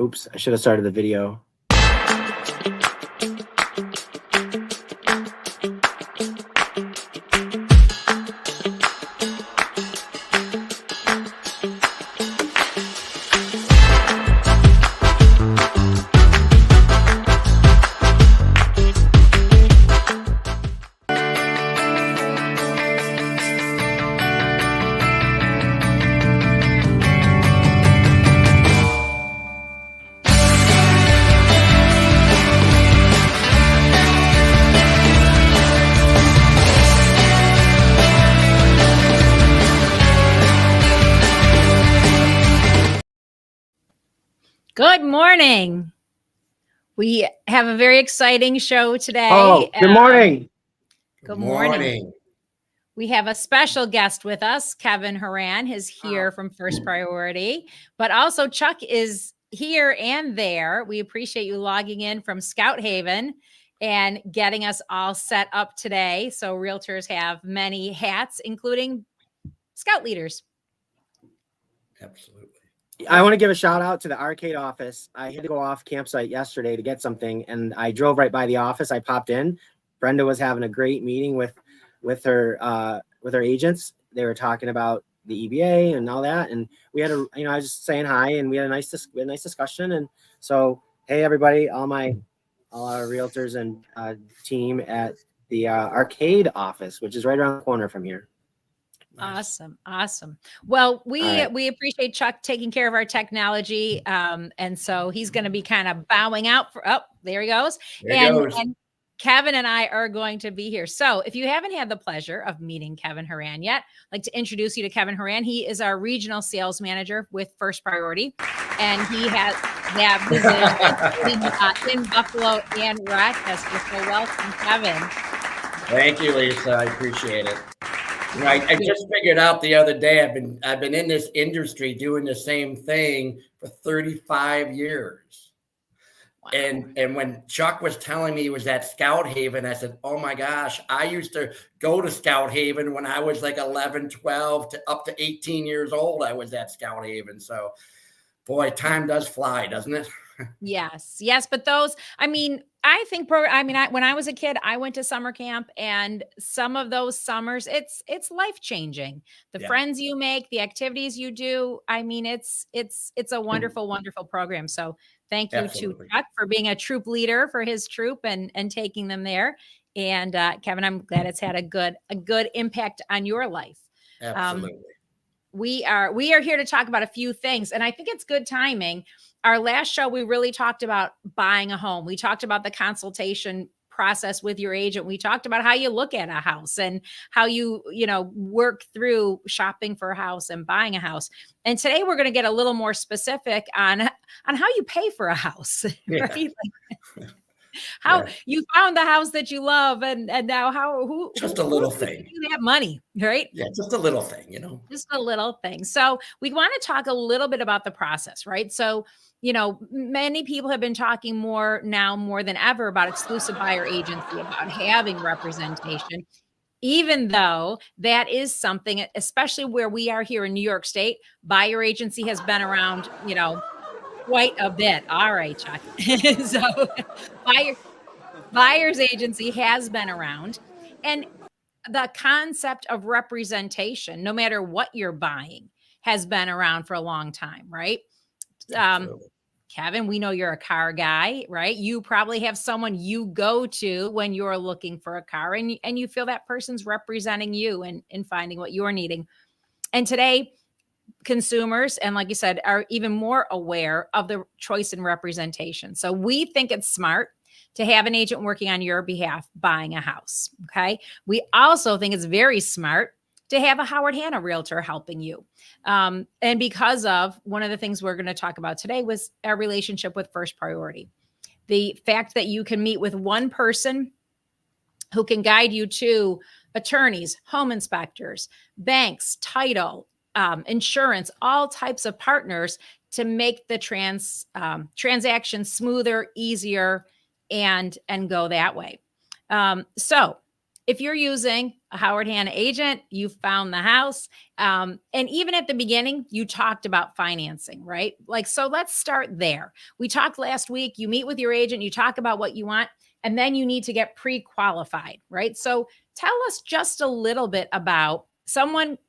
Oops, I should have started the video. Good morning. We have a very exciting show today. Oh, good morning. Good morning. We have a special guest with us. Kevin Horan is here from First Priority, but also Chuck is here and there. We appreciate you logging in from Scout Haven and getting us all set up today. So realtors have many hats, including scout leaders. Absolutely. I want to give a shout out to the arcade office. I had to go off campsite yesterday to get something, and I drove right by the office. I popped in. Brenda was having a great meeting with her agents. They were talking about the EBA and all that, and we had a I was just saying hi, and we had a nice discussion. And so, hey everybody, all our realtors and team at the arcade office, which is right around the corner from here. Nice. Awesome. Well, we appreciate Chuck taking care of our technology. And so he's going to be kind of bowing out for, there he goes. And Kevin and I are going to be here. So if you haven't had the pleasure of meeting Kevin Horan yet, I'd like to introduce you to Kevin Horan. He is our regional sales manager with First Priority. And he has in Buffalo and Rochester. So welcome, Kevin. Thank you, Lisa. I appreciate it. I just figured out the other day, I've been in this industry doing the same thing for 35 years. Wow. And when Chuck was telling me he was at Scout Haven, I said, oh my gosh, I used to go to Scout Haven when I was like 11, 12 to up to 18 years old. I was at Scout Haven. So boy, time does fly, doesn't it? Yes. But those, I think when I was a kid, I went to summer camp, and some of those summers, it's life-changing. The friends you make, the activities you do. It's a wonderful, wonderful program. So thank you to Chuck for being a troop leader for his troop and taking them there. And Kevin, I'm glad it's had a good impact on your life. Absolutely. We are here to talk about a few things, and I think it's good timing. Our last show, we really talked about buying a home. We talked about the consultation process with your agent. We talked about how you look at a house and how you work through shopping for a house and buying a house. And today we're going to get a little more specific on how you pay for a house, right? How you found the house that you love, and now who just a little thing. You have money, right? Yeah, just a little thing, Just a little thing. So we want to talk a little bit about the process, right? So, many people have been talking more than ever about exclusive buyer agency, about having representation, even though that is something, especially where we are here in New York State, buyer agency has been around, quite a bit. All right, Chuck. So buyer's agency has been around, and the concept of representation, no matter what you're buying, has been around for a long time, right? Kevin, we know you're a car guy, right? You probably have someone you go to when you're looking for a car, and you feel that person's representing you and finding what you're needing. And today, consumers, and like you said, are even more aware of the choice and representation. So we think it's smart to have an agent working on your behalf buying a house. Okay. We also think it's very smart to have a Howard Hanna realtor helping you. And because of one of the things we're going to talk about today was our relationship with First Priority. The fact that you can meet with one person who can guide you to attorneys, home inspectors, banks, title, insurance, all types of partners to make the transaction smoother, easier, and go that way. So if you're using a Howard Hanna agent, you found the house. And even at the beginning, you talked about financing, right? Like, so let's start there. We talked last week, you meet with your agent, you talk about what you want, and then you need to get pre-qualified, right? So tell us just a little bit about someone.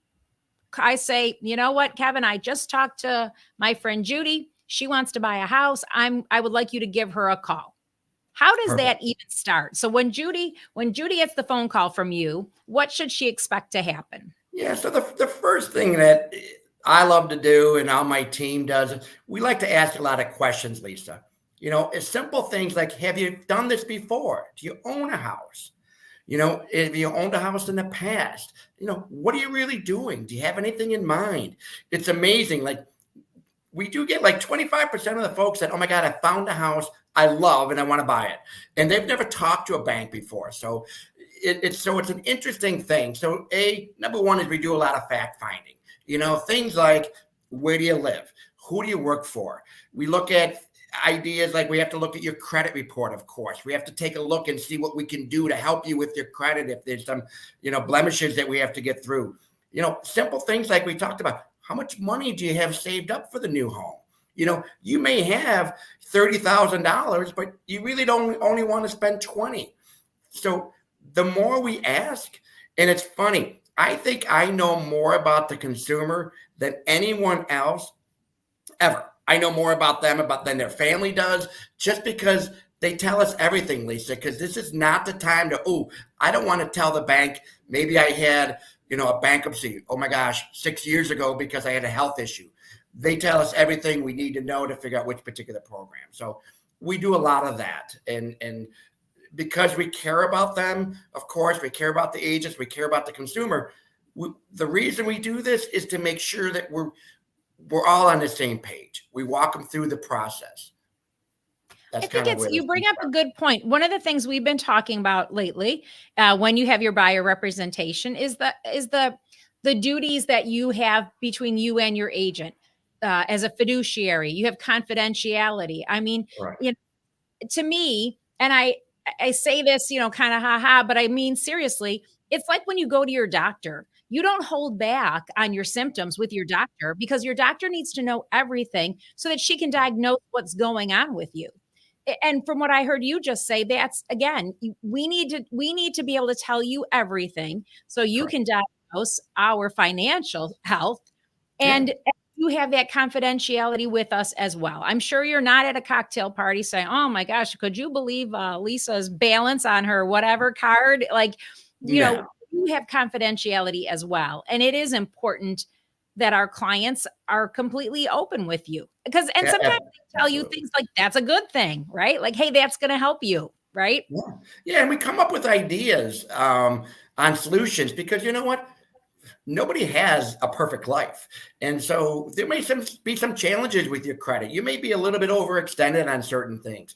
I say, you know what, Kevin, I just talked to my friend Judy. She wants to buy a house. I would like you to give her a call. How does Perfect. that even start? So when Judy gets the phone call from you, what should she expect to happen? Yeah. So the first thing that I love to do and all my team does, we like to ask a lot of questions, Lisa. You know, it's simple things like, have you done this before? Do you own a house? You know, if you owned a house in the past, you know, what are you really doing? Do you have anything in mind? It's amazing. Like, we do get like 25% of the folks that, oh my God, I found a house I love and I want to buy it. And they've never talked to a bank before. So it's an interesting thing. So number one is we do a lot of fact finding, you know, things like, where do you live? Who do you work for? We look at ideas like we have to look at your credit report, of course. We have to take a look and see what we can do to help you with your credit if there's some, you know, blemishes that we have to get through. You know, simple things like we talked about. How much money do you have saved up for the new home? You know, you may have $30,000, but you really don't only want to spend 20. So the more we ask, and it's funny, I think I know more about the consumer than anyone else ever. I know more about them than their family does, just because they tell us everything, Lisa, because this is not the time to, I don't want to tell the bank, maybe I had, you know, a bankruptcy, oh my gosh, 6 years ago because I had a health issue. They tell us everything we need to know to figure out which particular program. So we do a lot of that. And because we care about them, of course, we care about the agents, we care about the consumer. The reason we do this is to make sure that we're all on the same page. We walk them through the process. I think you bring up a good point. One of the things we've been talking about lately, when you have your buyer representation, is the duties that you have between you and your agent. As a fiduciary, you have confidentiality. I mean, right. You know, to me, and I say this, you know, kind of ha, but I mean, seriously, it's like when you go to your doctor, you don't hold back on your symptoms with your doctor, because your doctor needs to know everything so that she can diagnose what's going on with you. And from what I heard you just say, that's, again, we need to be able to tell you everything so you Correct. can diagnose our financial health, and you have that confidentiality with us as well. I'm sure you're not at a cocktail party saying, oh my gosh, could you believe Lisa's balance on her whatever card? Like, you know, you have confidentiality as well. And it is important that our clients are completely open with you, because, and sometimes they tell you things like, that's a good thing, right? Like, hey, that's going to help you. Right. Yeah. And we come up with ideas on solutions, because you know what? Nobody has a perfect life. And so there may be some challenges with your credit. You may be a little bit overextended on certain things.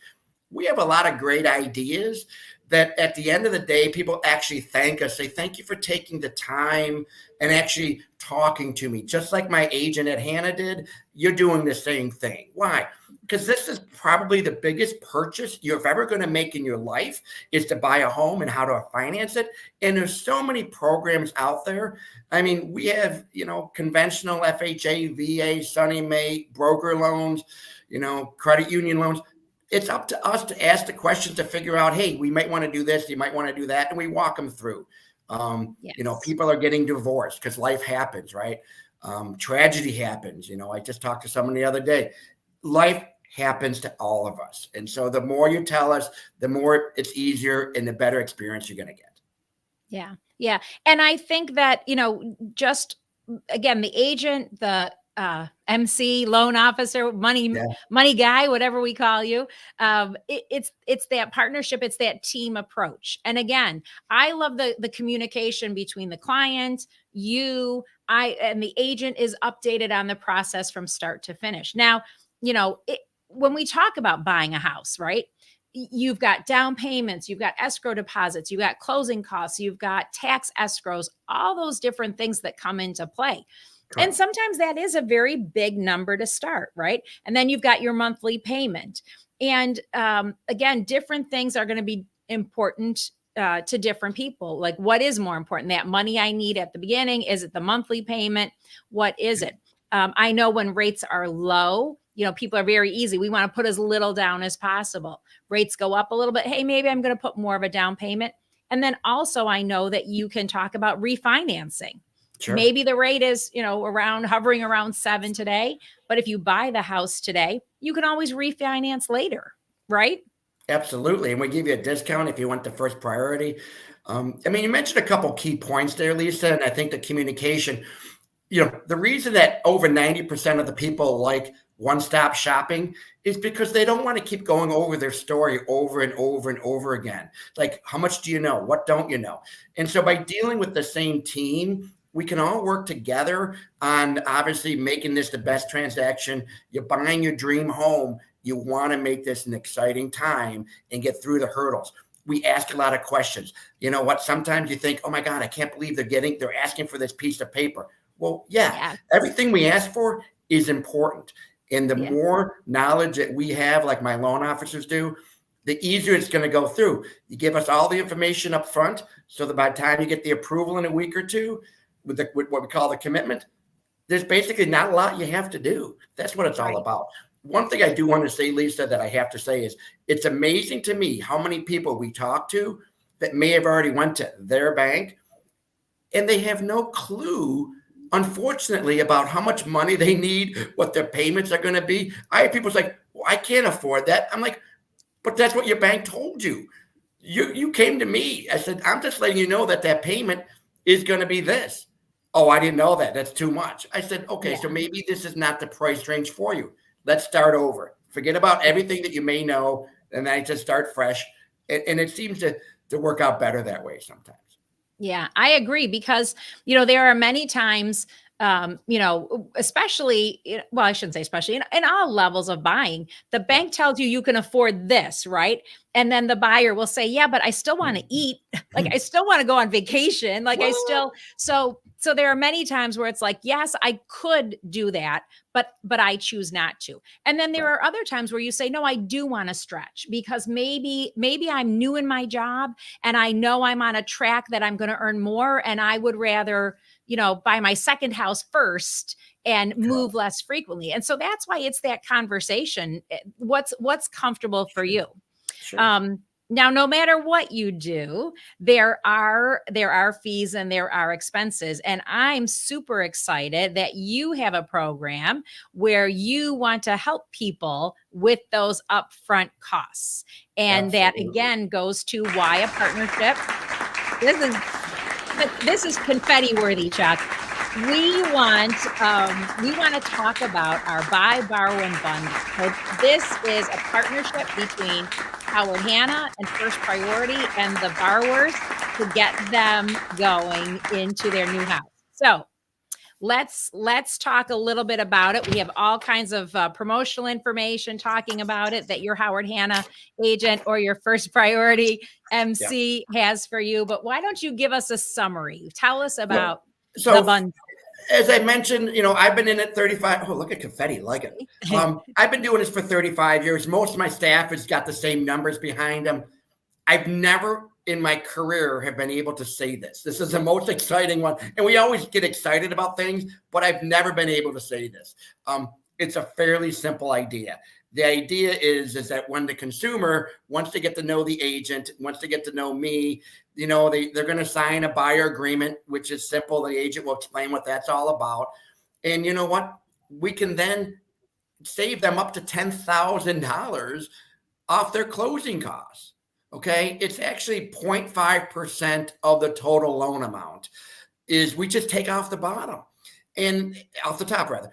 We have a lot of great ideas that at the end of the day, people actually thank us. Say, thank you for taking the time and actually talking to me. Just like my agent at Hanna did, you're doing the same thing. Why? Because this is probably the biggest purchase you're ever going to make in your life, is to buy a home and how to finance it. And there's so many programs out there. I mean, we have, you know, conventional FHA, VA, Sunny Mate, broker loans, you know, credit union loans. It's up to us to ask the questions to figure out, hey, we might want to do this, you might want to do that, and we walk them through. You know, people are getting divorced because life happens, right? Tragedy happens. You know, I just talked to someone the other day. Life happens to all of us. And so the more you tell us, the more it's easier and the better experience you're going to get. Yeah. Yeah. And I think that, you know, just again, the agent, the MC, loan officer, money guy, whatever we call you. It's that partnership. It's that team approach. And again, I love the communication between the client, you, and the agent is updated on the process from start to finish. Now, you know, when we talk about buying a house, right? You've got down payments, you've got escrow deposits, you've got closing costs, you've got tax escrows, all those different things that come into play. Correct. And sometimes that is a very big number to start, right? And then you've got your monthly payment. And again, different things are going to be important to different people. Like, what is more important? That money I need at the beginning? Is it the monthly payment? What is it? I know when rates are low, people are very easy. We want to put as little down as possible. Rates go up a little bit. Hey, maybe I'm going to put more of a down payment. And then also I know that you can talk about refinancing. Sure. Maybe the rate is, hovering around 7 today, but if you buy the house today, you can always refinance later, right? Absolutely. And we give you a discount if you want the first priority. You mentioned a couple key points there, Lisa, and I think the communication, the reason that over 90% of the people like one-stop shopping is because they don't want to keep going over their story over and over and over again. Like, how much do you know? What don't you know? And so by dealing with the same team, we can all work together on obviously making this the best transaction. You're buying your dream home. You want to make this an exciting time and get through the hurdles. We ask a lot of questions. You know what? Sometimes you think, oh my God, I can't believe they're asking for this piece of paper. Well, yeah. Everything we ask for is important. And the more knowledge that we have, like my loan officers do, the easier it's going to go through. You give us all the information up front so that by the time you get the approval in a week or two, with what we call the commitment, there's basically not a lot you have to do. That's what it's all about. One thing I do want to say, Lisa, that I have to say is it's amazing to me how many people we talk to that may have already went to their bank and they have no clue, unfortunately, about how much money they need, what their payments are going to be. I have people say, well, I can't afford that. I'm like, but that's what your bank told you. You came to me. I said, I'm just letting you know that payment is going to be this. Oh, I didn't know that. That's too much. I said, okay, so maybe this is not the price range for you. Let's start over. Forget about everything that you may know, and then just start fresh. And it seems to work out better that way sometimes. Yeah, I agree because, there are many times, especially, well, I shouldn't say especially, in all levels of buying, the bank tells you can afford this, right? And then the buyer will say, yeah, but I still want to eat. Like, I still want to go on vacation. Like, so there are many times where it's like, yes, I could do that, but I choose not to. And then there are other times where you say, no, I do want to stretch because maybe I'm new in my job and I know I'm on a track that I'm going to earn more. And I would rather, buy my second house first and move less frequently. And so that's why it's that conversation. What's comfortable for you? Sure. Now, no matter what you do, there are fees and there are expenses. And I'm super excited that you have a program where you want to help people with those upfront costs. And that again goes to why a partnership. This is confetti worthy, Chuck. We want to talk about our Buy, Borrow, and Bundle. So this is a partnership between Howard Hanna and First Priority and the borrowers to get them going into their new house. So let's talk a little bit about it. We have all kinds of promotional information talking about it that your Howard Hanna agent or your First Priority MC has for you. But why don't you give us a summary? Tell us about the bundle. As I mentioned, I've been in it 35. Oh, look at confetti. Like it. I've been doing this for 35 years. Most of my staff has got the same numbers behind them. I've never in my career have been able to say this. This is the most exciting one. And we always get excited about things, but I've never been able to say this. It's a fairly simple idea. The idea is that when the consumer wants to get to know the agent, wants to get to know me, they're going to sign a buyer agreement, which is simple. The agent will explain what that's all about. And you know what? We can then save them up to $10,000 off their closing costs. Okay. It's actually 0.5% of the total loan amount is we just take off the bottom and off the top rather.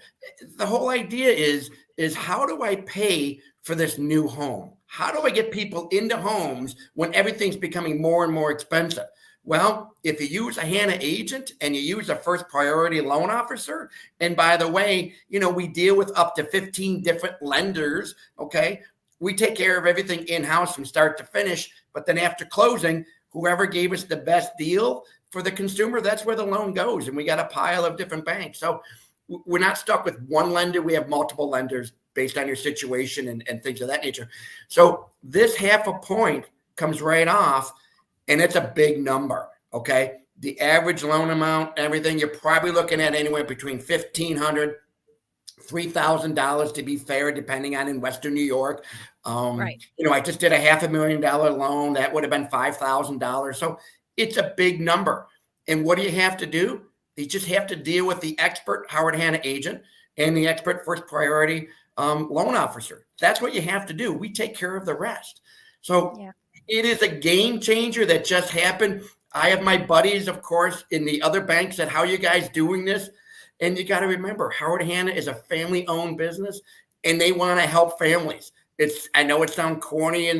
The whole idea is how do I pay for this new home? How do I get people into homes when everything's becoming more and more expensive? Well, if you use a Hanna agent and you use a First Priority loan officer, and by the way, we deal with up to 15 different lenders, okay? We take care of everything in-house from start to finish, but then after closing, whoever gave us the best deal for the consumer, that's where the loan goes. And we got a pile of different banks. So we're not stuck with one lender. We have multiple lenders based on your situation and things of that nature. So this half a point comes right off and it's a big number. Okay. The average loan amount, everything, you're probably looking at anywhere between $1,500, $3,000 to be fair, depending on in Western New York. Right. I just did a $500,000 loan. That would have been $5,000. So it's a big number. And what do you have to do? You just have to deal with the expert Howard Hanna agent and the expert first priority loan officer. That's what you have to do. We take care of the rest. So it is a game changer that just happened. I have my buddies, of course, in the other banks said, how are you guys doing this? And you got to remember, Howard Hanna is a family-owned business, and they want to help families. I know it sounds corny,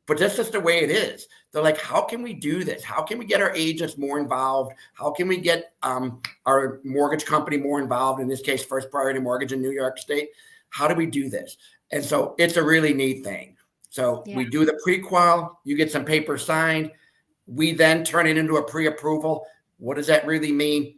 but that's just the way it is. They're like, how can we do this? How can we get our agents more involved? How can we get our mortgage company more involved? In this case, First Priority Mortgage in New York State. How do we do this? And so it's a really neat thing. So we do the pre-qual. You get some paper signed. We then turn it into a pre-approval. What does that really mean?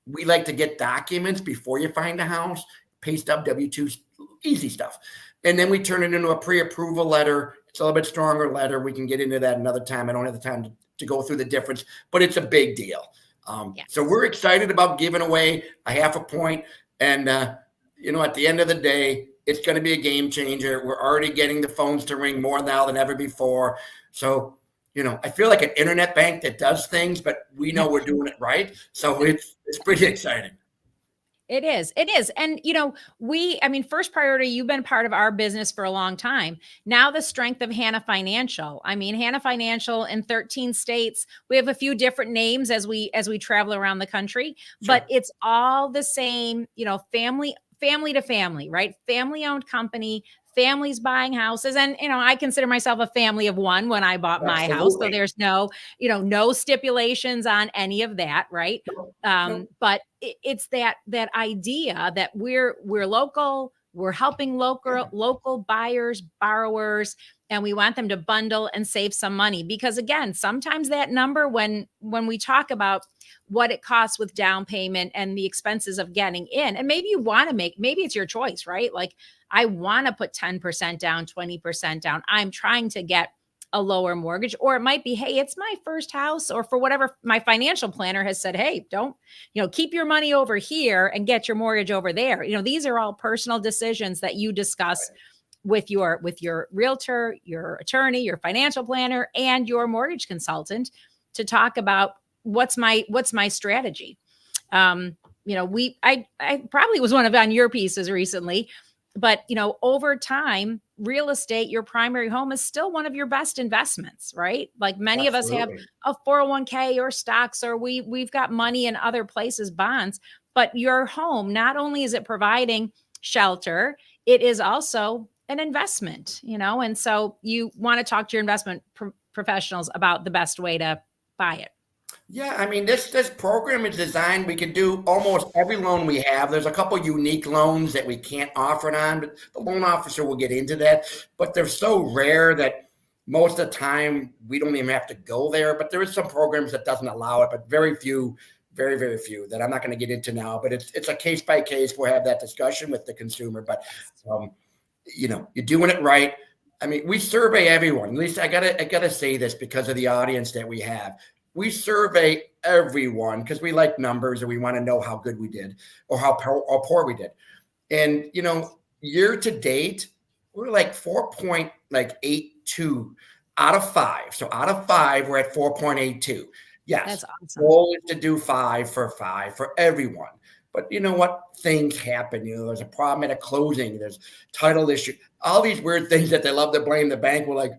We like to get documents before you find a house, pay stub, W-2s, easy stuff. And then we turn it into a pre-approval letter. It's a little bit stronger letter. We can get into that another time. I don't have the time to go through the difference, but it's a big deal. So we're excited about giving away a 0.5 point. And, at the end of the day, it's going to be a game changer. We're already getting the phones to ring more now than ever before. So, I feel like an internet bank that does things, but we know we're doing it right. So it's pretty exciting. It is. It is. And, First Priority, you've been part of our business for a long time. Now the strength of Hanna Financial. Hanna Financial in 13 states. We have a few different names as we travel around the country, but it's all the same, family to family, right? Family-owned company, families buying houses. And, I consider myself a family of one when I bought my house. So there's no stipulations on any of that. Right. But it's that idea that we're local, we're helping local buyers, borrowers, and we want them to bundle and save some money. Because again, sometimes that number, when we talk about what it costs with down payment and the expenses of getting in, and maybe you want to maybe it's your choice, right? Like, I want to put 10% down, 20% down. I'm trying to get a lower mortgage, or it might be, hey, it's my first house, or for whatever my financial planner has said, hey, don't, keep your money over here and get your mortgage over there. These are all personal decisions that you discuss with your realtor, your attorney, your financial planner, and your mortgage consultant to talk about what's my strategy. I probably was one on your pieces recently, but over time, real estate, your primary home, is still one of your best investments, right? Like many of us have a 401k or stocks, or we've got money in other places, bonds, but your home, not only is it providing shelter, it is also an investment, and so you want to talk to your investment professionals about the best way to buy it. Yeah, this program is designed, we can do almost every loan we have. There's a couple unique loans that we can't offer it on, but the loan officer will get into that. But they're so rare that most of the time we don't even have to go there. But there is some programs that doesn't allow it, but very few, very, very few that I'm not going to get into now. But it's a case by case. We'll have that discussion with the consumer. But, you're doing it right. We survey everyone. At least I gotta say this because of the audience that we have. We survey everyone because we like numbers and we want to know how good we did or how poor we did. And, year to date, we're like 4.82 out of 5. So out of 5, we're at 4.82. Yes. That's awesome. Goal is to do 5 for everyone. But you know what? Things happen. There's a problem at a closing. There's title issue. All these weird things that they love to blame the bank. We're like,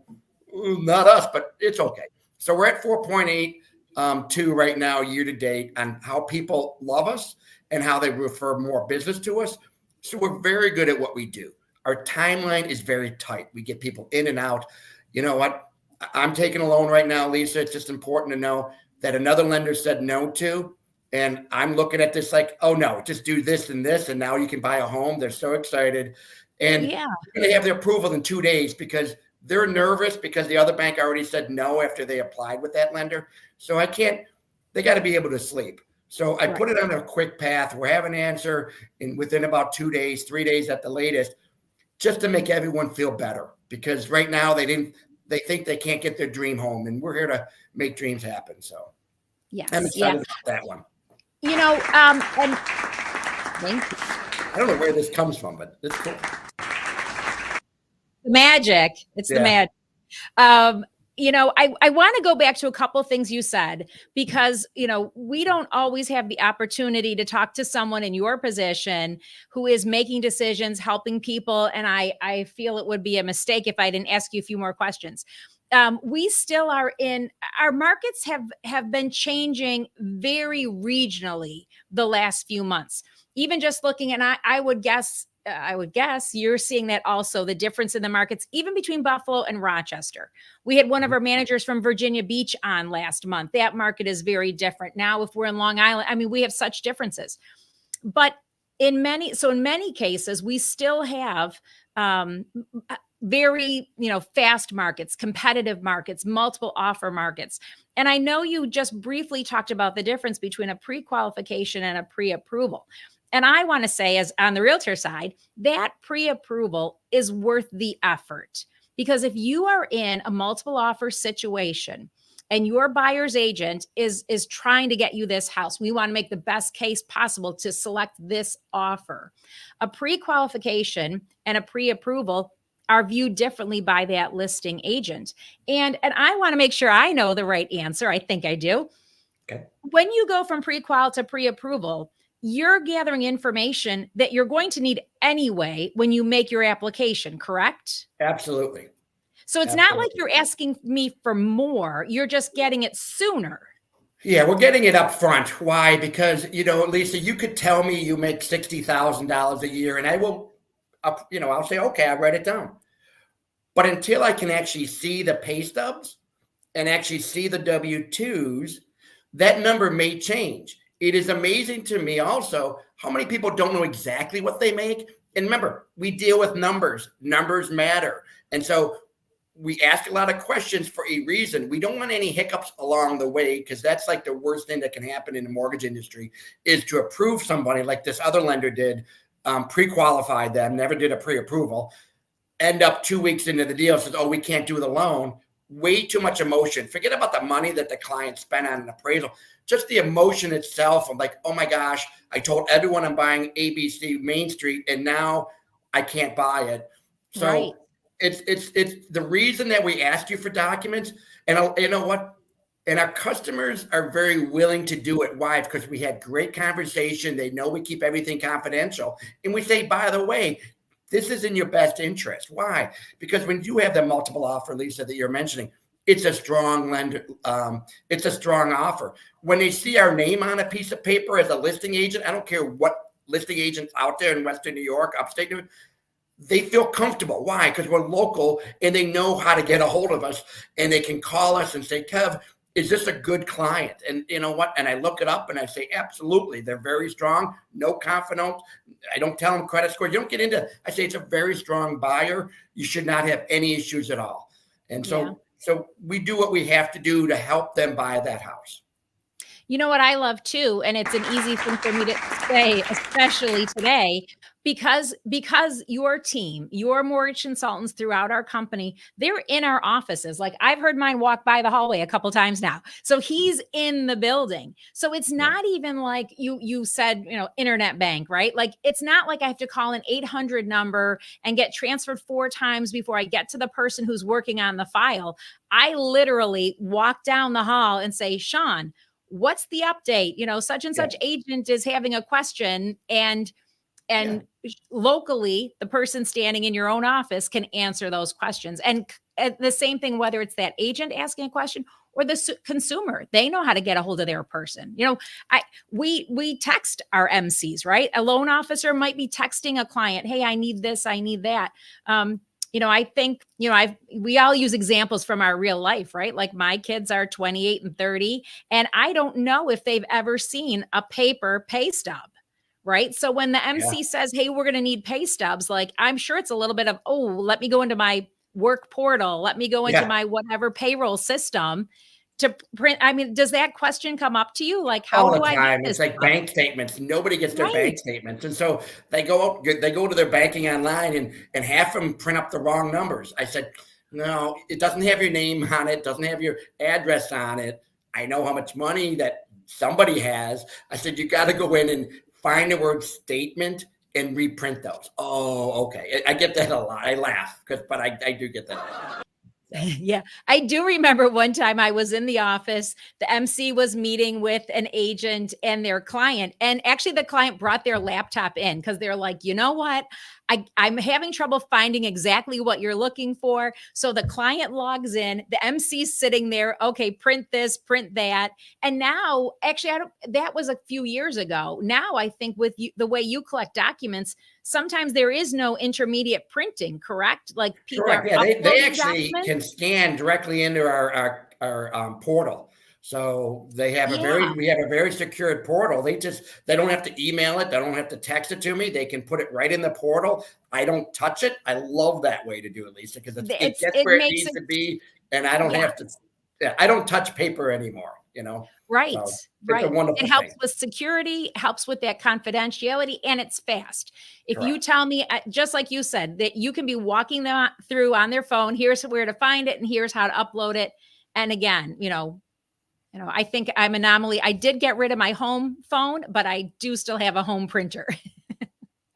not us, but it's okay. So we're at 4.82 right now, year to date, on how people love us and how they refer more business to us. So we're very good at what we do. Our timeline is very tight. We get people in and out. You know what? I'm taking a loan right now, Lisa. It's just important to know that another lender said no to. And I'm looking at this like, oh, no, just do this and this. And now you can buy a home. They're so excited. And they have their approval in 2 days because they're nervous because the other bank already said no after they applied with that lender. So they got to be able to sleep. So I put it on a quick path. We're having an answer within about 2 days, 3 days at the latest, just to make everyone feel better. Because right now they didn't they think they can't get their dream home, and we're here to make dreams happen. So Yes. I'm excited about that one. You know, and thank you. I don't know where this comes from, but it's cool. The magic. It's the magic. You know, I want to go back to a couple of things you said, because, you know, we don't always have the opportunity to talk to someone in your position who is making decisions, helping people. And I feel it would be a mistake if I didn't ask you a few more questions. We still are in, our markets have been changing very regionally the last few months. Even just looking, and I would guess you're seeing that also, the difference in the markets, even between Buffalo and Rochester. We had one of our managers from Virginia Beach on last month. That market is very different. Now, if we're in Long Island, I mean, we have such differences. But in many cases, we still have very, you know, fast markets, competitive markets, multiple offer markets. And I know you just briefly talked about the difference between a pre-qualification and a pre-approval. And I want to say, as on the realtor side, that pre-approval is worth the effort, because if you are in a multiple offer situation and your buyer's agent is trying to get you this house, we want to make the best case possible to select this offer. A pre-qualification and a pre-approval are viewed differently by that listing agent. And I want to make sure I know the right answer. I think I do. Okay. When you go from pre-qual to pre-approval, you're gathering information that you're going to need anyway when you make your application, correct? Absolutely. So it's not like you're asking me for more. You're just getting it sooner. Yeah, we're getting it up front. Why? Because, you know, Lisa, you could tell me you make $60,000 a year, and I will, you know, I'll say, okay, I'll write it down. But until I can actually see the pay stubs and actually see the W-2s, that number may change. It is amazing to me also how many people don't know exactly what they make. And remember, we deal with numbers. Numbers matter. And so we ask a lot of questions for a reason. We don't want any hiccups along the way, because that's like the worst thing that can happen in the mortgage industry, is to approve somebody like this other lender did, pre-qualified them, never did a pre-approval, end up 2 weeks into the deal, says, oh, we can't do the loan. Way too much emotion. Forget about the money that the client spent on an appraisal. Just the emotion itself of like, oh my gosh, I told everyone I'm buying ABC Main Street, and now I can't buy it. So right. It's the reason that we ask you for documents. And you know what? And our customers are very willing to do it. Why? Because we had great conversation. They know we keep everything confidential. And we say, by the way, this is in your best interest. Why? Because when you have the multiple offer, Lisa, that you're mentioning, it's a strong lender. It's a strong offer. When they see our name on a piece of paper as a listing agent, I don't care what listing agents out there in Western New York, upstate New York, they feel comfortable. Why? Because we're local and they know how to get a hold of us, and they can call us and say, Kev, is this a good client? And you know what? And I look it up and I say, absolutely. They're very strong. No confidant. I don't tell them credit score. You don't get into, I say it's a very strong buyer. You should not have any issues at all. And so we do what we have to do to help them buy that house. You know what I love too, and it's an easy thing for me to say, especially today, because your team, your mortgage consultants throughout our company, they're in our offices. Like I've heard mine walk by the hallway a couple times now. So he's in the building. So it's not even like you said, you know, internet bank, right? Like it's not like I have to call an 800 number and get transferred 4 times before I get to the person who's working on the file. I literally walk down the hall and say, Sean, what's the update? You know, such and such agent is having a question, and locally, the person standing in your own office can answer those questions. And the same thing, whether it's that agent asking a question or the consumer, they know how to get a hold of their person. You know, we text our MCs, right? A loan officer might be texting a client, hey, I need this, I need that. You know, I think, you know, we all use examples from our real life, right? Like my kids are 28 and 30, and I don't know if they've ever seen a paper pay stub, right? So when the MC says, hey, we're going to need pay stubs, like I'm sure it's a little bit of, oh, let me go into my work portal. Let me go into my whatever payroll system to print. I mean, does that question come up to you? Like, how do I get this? It's like bank statements. Nobody gets their bank statements. And so they go to their banking online and half of them print up the wrong numbers. I said, No, it doesn't have your name on it, doesn't have your address on it. I know how much money that somebody has. I said, you got to go in and find the word statement and reprint those. Oh, okay. I get that a lot. I laugh but I do get that. Yeah, I do remember one time I was in the office. The MC was meeting with an agent and their client. And actually, the client brought their laptop in because they're like, you know what? I'm having trouble finding exactly what you're looking for. So the client logs in, the MC's sitting there. Okay, print this, print that. And now, actually, that was a few years ago. Now, I think with the way you collect documents, sometimes there is no intermediate printing, correct? Like people Correct. are Yeah, they uploading actually documents. can scan directly into our portal. So we have a very secured portal. They don't have to email it. They don't have to text it to me. They can put it right in the portal. I don't touch it. I love that way to do it, Lisa, because it gets where it needs to be. And I don't have to, I don't touch paper anymore, Right. So right. It's a wonderful it helps thing. with security, helps with that confidentiality, and it's fast. If you Correct. tell me, just like you said, that you can be walking them through on their phone, here's where to find it and here's how to upload it. And again, I think I'm anomaly. I did get rid of my home phone, but I do still have a home printer.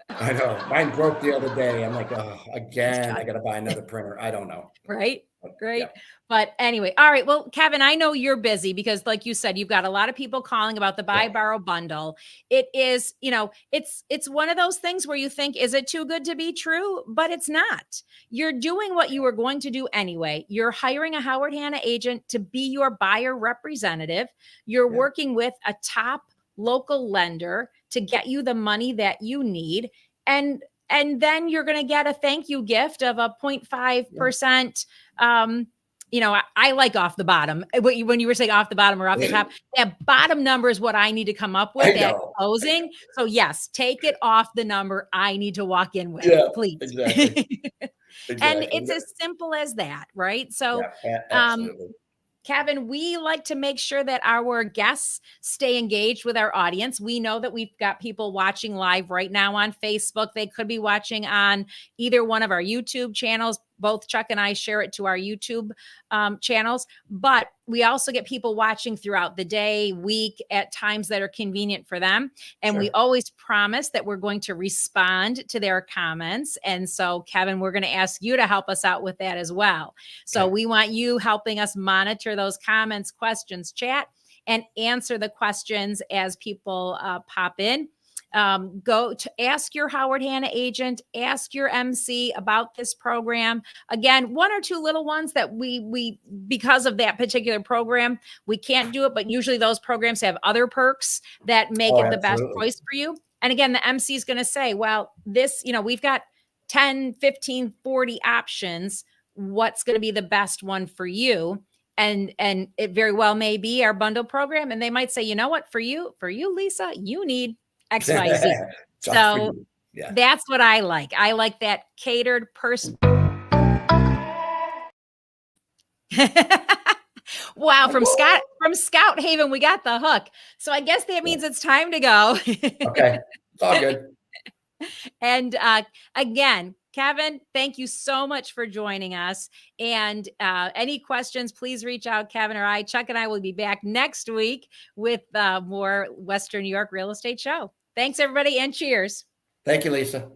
I know. Mine broke the other day. I'm like, oh, again, I got to buy another printer. I don't know. Right. Great. Yeah. But anyway, all right. Well, Kevin, I know you're busy because like you said, you've got a lot of people calling about the buy borrow bundle. It is, it's one of those things where you think, is it too good to be true? But it's not. You're doing what you were going to do anyway. You're hiring a Howard Hanna agent to be your buyer representative. You're working with a top local lender to get you the money that you need. And then you're going to get a thank you gift of a 0.5%. I like off the bottom. When you were saying off the bottom or off the top, that bottom number is what I need to come up with at closing. So yes, take it off the number I need to walk in with, please. Exactly. And it's as simple as that, right? So, absolutely. Kevin, we like to make sure that our guests stay engaged with our audience. We know that we've got people watching live right now on Facebook. They could be watching on either one of our YouTube channels. Both Chuck and I share it to our YouTube channels, but we also get people watching throughout the day, week, at times that are convenient for them. And we always promise that we're going to respond to their comments. And so, Kevin, we're going to ask you to help us out with that as well. So we want you helping us monitor those comments, questions, chat, and answer the questions as people pop in. Go to ask your Howard Hanna agent, ask your MC about this program. Again, one or two little ones that we because of that particular program, we can't do it, but usually those programs have other perks that make it the best choice for you. And again, the MC is going to say, well, this, we've got 10, 15, 40 options. What's going to be the best one for you? And it very well may be our bundle program. And they might say, you know what, for you, Lisa, you need XYZ. So that's what I like. I like that catered person. Wow. From Scout Haven, we got the hook. So I guess that means it's time to go. Okay. It's all good. And again, Kevin, thank you so much for joining us. And any questions, please reach out, Kevin or I. Chuck and I will be back next week with more Western New York Real Estate Show. Thanks, everybody, and cheers. Thank you, Lisa.